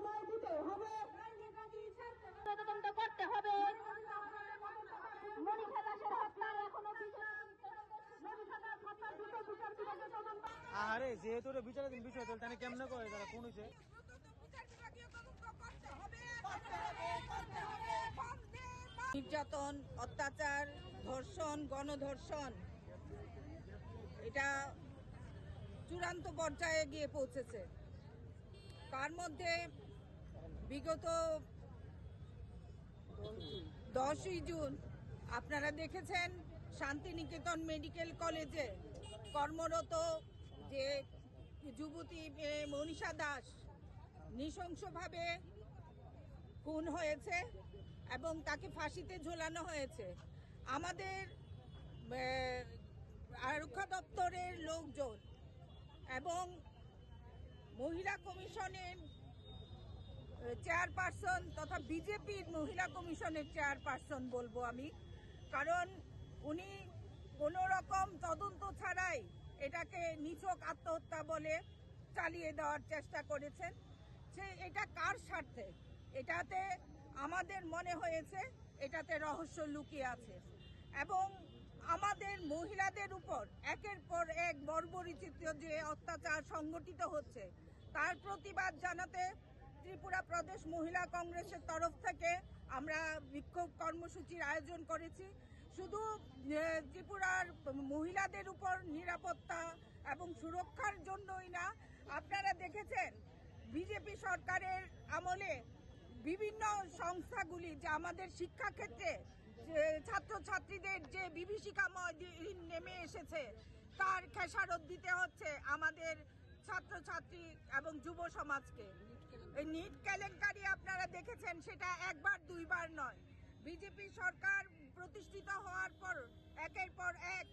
সময় দিতে হবে, তদন্ত করতে হবে। মনীষা দাসের হত্যার এখনো আরে যেহেতু বিচারাধীন বিষয় তো তাহলে কেমনে করে তারা কোন হয়েছে নির্যাতন, অত্যাচার, ধর্ষণ, গণধর্ষণ এটা চূড়ান্ত পর্যায়ে গিয়ে পৌঁছেছে। তার মধ্যে বিগত 10ই জুন আপনারা দেখেছেন শান্তিনিকেতন মেডিকেল কলেজে কর্মরত যে যুবতী মনীষা দাস নৃশংসভাবে খুন হয়েছে এবং তাকে ফাঁসিতে ঝোলানো হয়েছে। আমাদের আরক্ষা দপ্তরের লোকজন এবং মহিলা কমিশনের চেয়ারপারসন তথা বিজেপির মহিলা কমিশনের চেয়ারপারসন বলবো আমি, কারণ উনি কোনো রকম তদন্ত ছাড়াই এটাকে নিছক আত্মহত্যা বলে চালিয়ে দেওয়ার চেষ্টা করেছেন। এটা কার স্বার্থে? এটাতে আমাদের মনে হয়েছে এটাতে রহস্য লুকিয়ে আছে এবং আমাদের মহিলাদের উপর একের পর এক বর্বরচিত যে অত্যাচার সংগঠিত হচ্ছে তার প্রতিবাদ জানাতে ত্রিপুরা প্রদেশ মহিলা কংগ্রেসের তরফ থেকে আমরা বিক্ষোভ কর্মসূচির আয়োজন করেছি। শুধু ত্রিপুরার মহিলাদের উপর নিরাপত্তা এবং সুরক্ষার জন্যই না, আপনারা দেখেছেন বিজেপি সরকারের আমলে বিভিন্ন সংস্থাগুলি যে আমাদের শিক্ষাক্ষেত্রে ছাত্রছাত্রীদের যে বিভীষিকাময় দিন নেমে এসেছে তার খেসারত দিতে হচ্ছে আমাদের ছাত্রছাত্রী এবং যুব সমাজকে। এই নিট কেলেঙ্কারি আপনারা দেখেছেন, সেটা একবার দুইবার নয়। বিজেপি সরকার প্রতিষ্ঠিত হওয়ার পর একের পর এক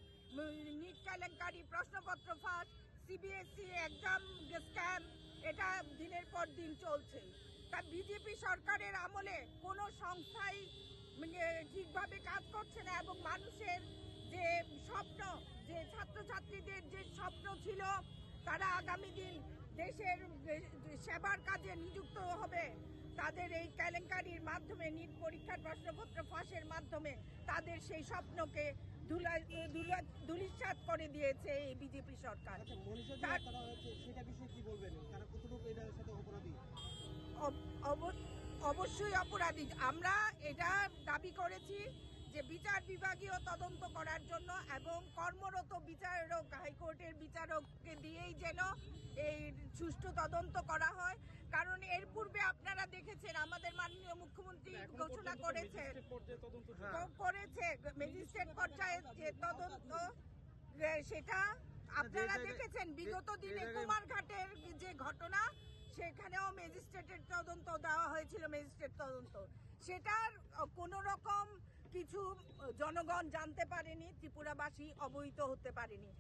নিট কেলেঙ্কারি, প্রশ্নপত্র ফাঁস, সিবিএসই এক্সাম স্ক্যাম, এটা দিনের পর দিন চলছে। তা বিজেপি সরকারের আমলে কোনো সংস্থাই ঠিকভাবে কাজ করছে না এবং মানুষের যে স্বপ্ন, যে ছাত্রছাত্রীদের যে স্বপ্ন ছিল তারা আগামী দিন দেশের সেবার কাজে নিযুক্ত হবে, তাদের এই কেলেঙ্কারির মাধ্যমে নিট পরীক্ষার প্রশ্নপত্র ফাঁসের মাধ্যমে তাদের সেই স্বপ্নকে ধূলিসাৎ করে দিয়েছে এই বিজেপি সরকার। অবশ্যই অপরাধী। আমরা এটা দাবি করেছি যে বিচার বিভাগীয় তদন্ত করার জন্য এবং কর্মরত বিচারক, হাইকোর্টের বিচারককে দিয়েই যেন এই সুষ্ঠু তদন্ত করা হয়। কারণ এর পূর্বে আপনারা দেখেছেন আমাদের মাননীয় মুখ্যমন্ত্রী ঘোষণা করেছে ম্যাজিস্ট্রেট পর্যায়ে যে তদন্ত, সেটা আপনারা দেখেছেন বিগত দিনে কুমারঘাটের যে ঘটনা, সেখানেও ম্যাজিস্ট্রেটের তদন্ত দেওয়া হয়েছিল, ম্যাজিস্ট্রেট তদন্ত। সেটার কোনো রকম কিছু জনগণ জানতে পারেনি, ত্রিপুরাবাসী অবহিত হতে পারেনি।